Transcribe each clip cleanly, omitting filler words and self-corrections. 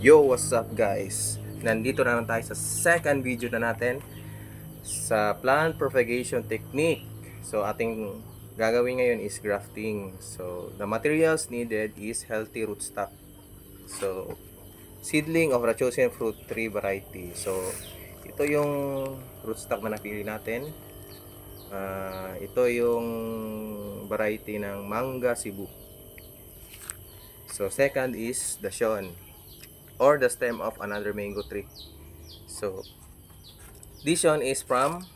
Yo, what's up guys? Nandito na naman tayo sa second video na natin sa plant propagation technique. So ating gagawin ngayon is grafting. So the materials needed is healthy rootstock. So seedling of the chosen fruit tree variety. So ito yung rootstock na napili natin. Ito yung variety ng Manga Cebu. So second is the Dashon, or the stem of another mango tree. So this one is from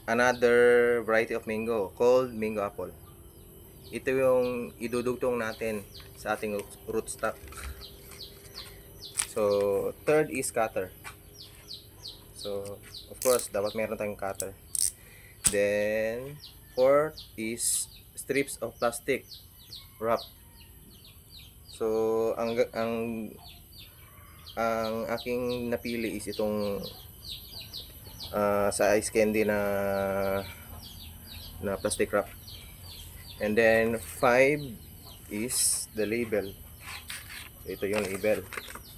another variety of mango called mango apple. Ito yung idudugtong natin sa ating rootstock. So third is cutter. So of course dapat meron tayong cutter. Then fourth is strips of plastic wrap. So ang aking napili is itong sa ice candy na plastic wrap. And then 5 is the label. So ito yung label.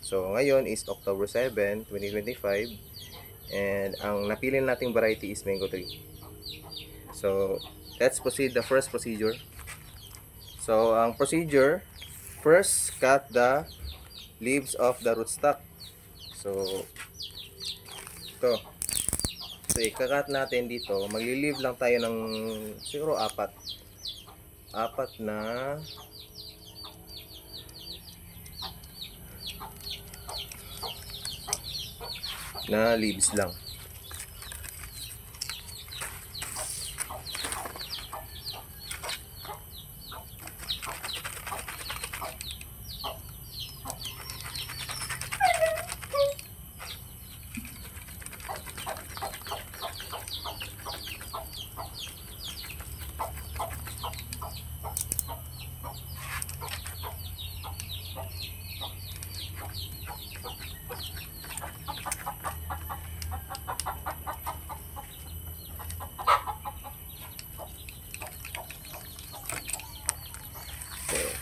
So ngayon is October 7, 2025, and ang napili nating variety is mango tree. So let's proceed the first procedure. So ang procedure, first cut the leaves of the rootstock. So ito. So ikakat natin dito, magli-leave lang tayo ng siguro apat na leaves lang.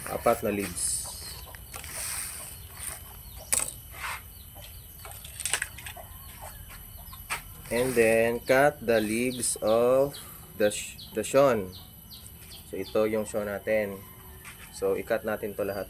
Apat na leaves. And then cut the leaves of the Dashon. So ito yung show natin. So i-cut natin to lahat.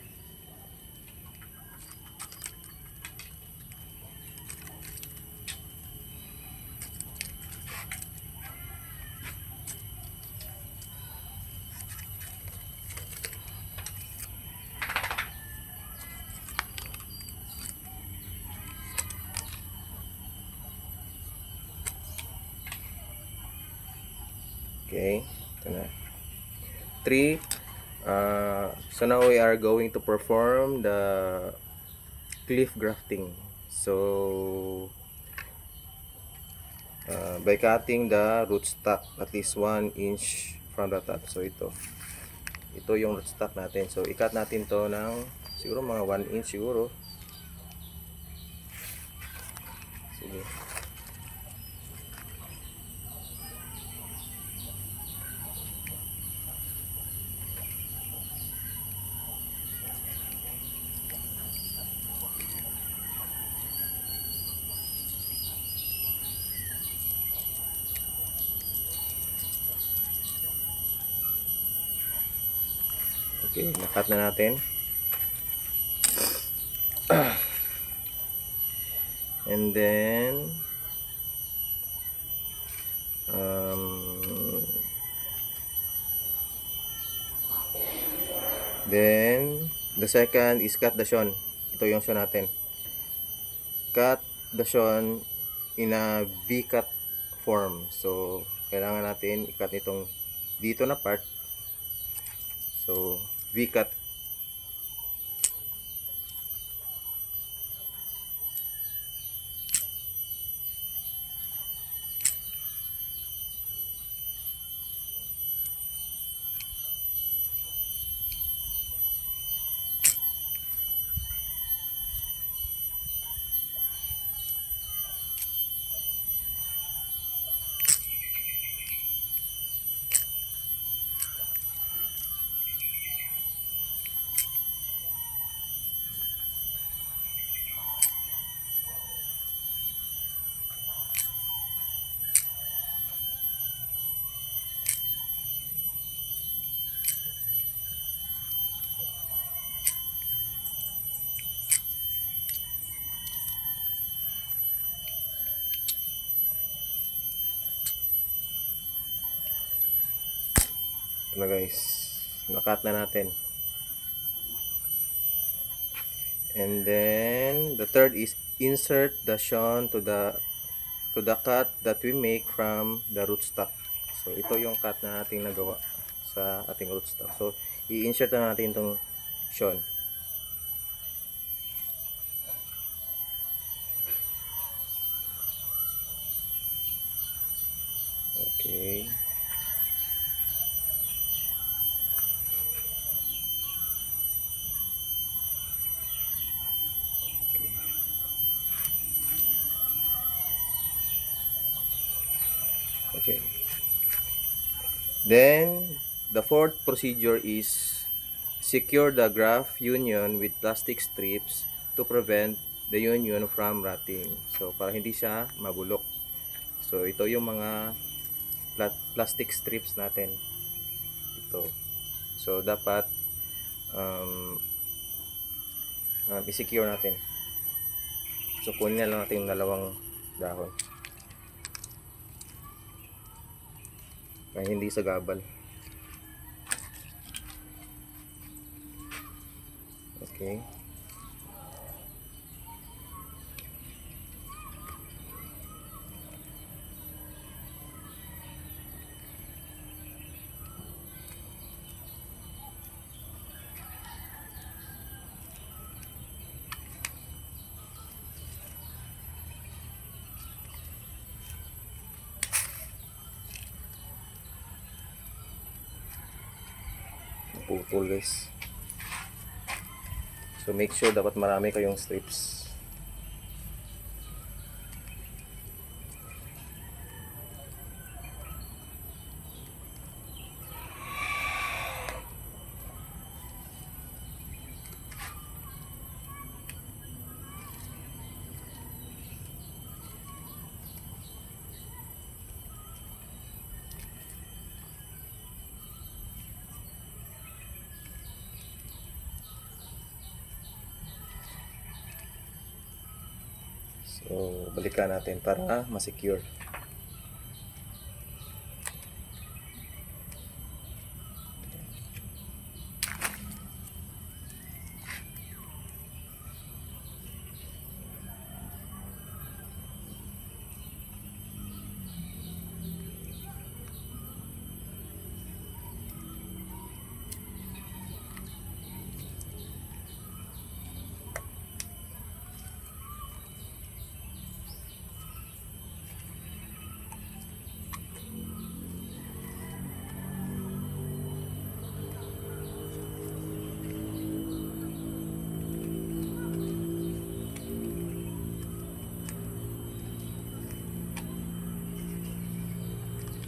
Okay, ito na. 3. So now we are going to perform the cliff grafting. So by cutting the rootstock at least 1 inch from the top. So ito yung rootstock natin. So i-cut natin to ng siguro mga 1 inch siguro. Sige. Okay, nakat na natin. And then the second is cut the Dashon. Ito yung show natin. Cut the Dashon in a V-cut form. So kailangan natin i-cut itong dito na part. So V-cut. na guys, nakat na natin. And then the third is insert the shown to the cut that we make from the rootstock. So ito yung cut na ating nagawa sa ating rootstock. So i-insert na natin itong shown. Okay. Okay. Then the fourth procedure is secure the graft union with plastic strips to prevent the union from rotting. So para hindi siya mabulok. So ito yung mga plastic strips natin. Ito. So dapat i-secure natin. So kunin na lang natin yung dalawang dahon. Para hindi sagabal. Okay. Putol guys. So make sure dapat marami kayong strips. So, balikan natin para ma-secure.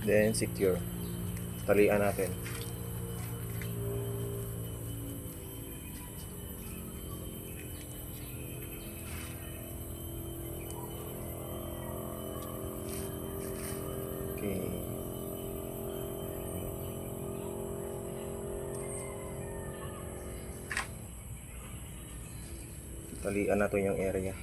Then secure. Talian natin. Okay. Talian natin yung area.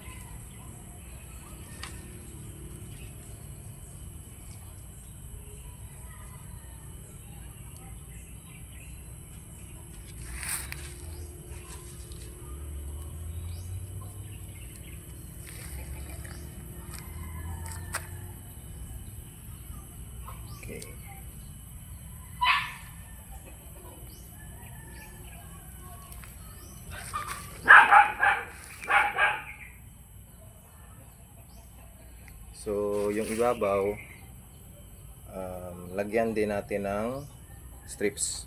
Okay. So, yung ibabaw, lagyan din natin ng strips.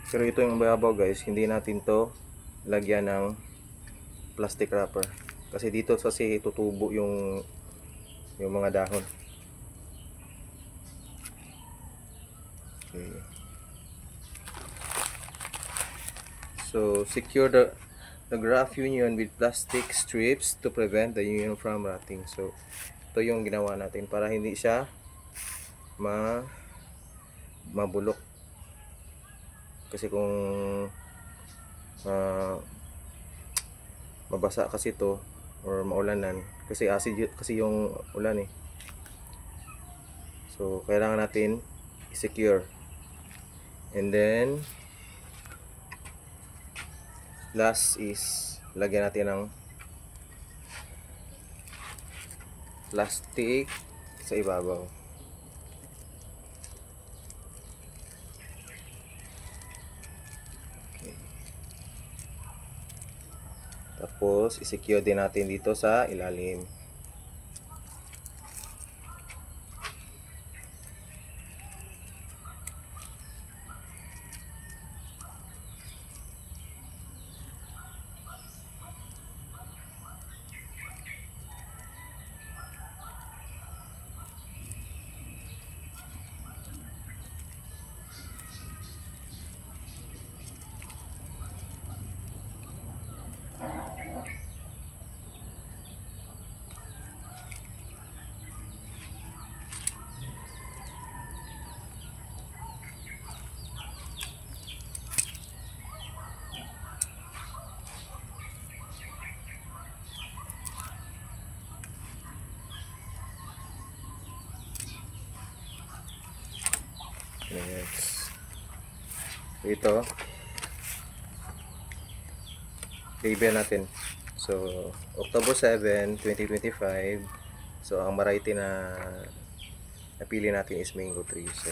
Pero ito yung babaw guys, hindi natin to lagyan ng plastic wrapper. Kasi dito kasi tutubo yung mga dahon. Okay. So secure the graph union with plastic strips to prevent the union from rotting. So ito yung ginawa natin para hindi siya mabulok. Kasi kung mabasa kasi to or maulanan, kasi acid kasi yung ulan eh. So kailangan natin i-secure. And then last is lagyan natin ng plastic sa ibabaw. Tapos, i-secure din natin dito sa ilalim. Next. Ito. Label natin. So, October 7, 2025. So, ang variety na napili natin is mango tree. So,